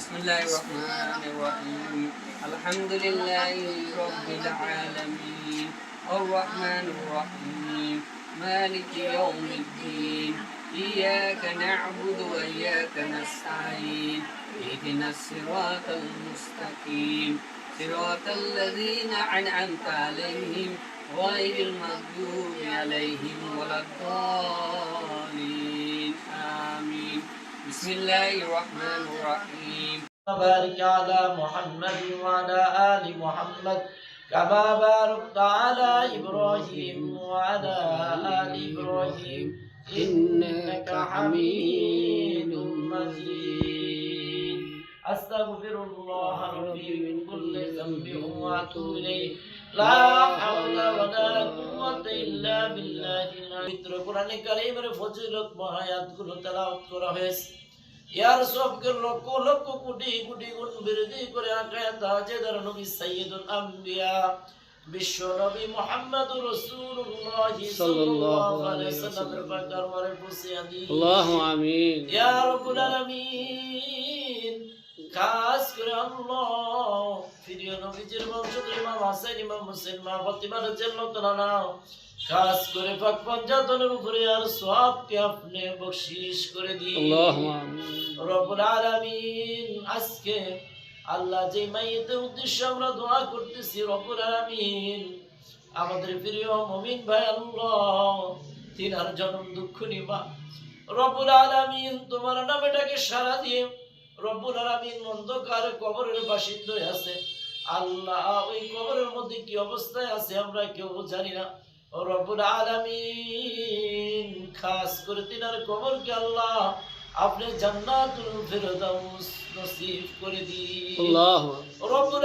بسم الله الرحمن الرحيم الحمد لله رب العالمين الرحمن الرحيم مالك يوم الدين إياك نعبد وإياك نستعين اهدنا الصراط المستقيم صراط الذين أنعمت عليهم غير المغضوب عليهم ولا الضالين آمين بسم الله الرحمن الرحيم بارك على محمد وعلى آل محمد كما باركت على إبراهيم وعلى آل إبراهيم إنك حميد مجيد أستغفر الله ربي من كل ذنب وأتوب إليه لا حول ولا قوة إلا بالله পবিত্র কোরআন কারীমের ফজিলত আয়াতগুলো তেলাওয়াত করা হয়েছে ইয়ার সবকে লক্ষ লক্ষ কোটি কোটি গুণ বৃদ্ধি করে আকায়াত তাজেদার নবী সাইয়্যিদুল আম্বিয়া বিশ্ব নবী মুহাম্মদুর রাসূলুল্লাহ সাল্লাল্লাহু আলাইহি ওয়াসাল্লামের পাক দরবারে পৌঁছে দিই আল্লাহু আমিন ইয়া রাব্বুল আলামিন খাস করে আল্লাহ প্রিয় নবীজির বংশধর ইমাম হাসান ইমাম হোসেন মা ফাতিমা রাদিয়াল্লাহু তাআলা খাস করে পাক পঞ্জাতনের উপরে আর সওয়াবকে আপনি বখশিশ করে দিন আল্লাহু আমিন রব্বুল আলামিন আজকে আল্লাহ যে মাইয়েতের উদ্দেশ্যে আমরা দোয়া করতেছি রব্বুল আলামিন আমাদের প্রিয় মুমিন ভাই আল্লাহ তিনার জনম দুঃখ নিবা রব্বুল আলামিন তোমার নামটাকে সারা দিয়ে রব্বুল আলামিন অন্ধকার কবরের বাসিন্দা আছে আল্লাহ ওই কবরের মধ্যে কি অবস্থায় আছে আমরা কেউ জানি না রব্বুল আলামিন খাস করে তিনার কবরকে আল্লাহ আপনি জান্নাতুল ফিরদাউস নসিব করে দিন আল্লাহ রব্বুল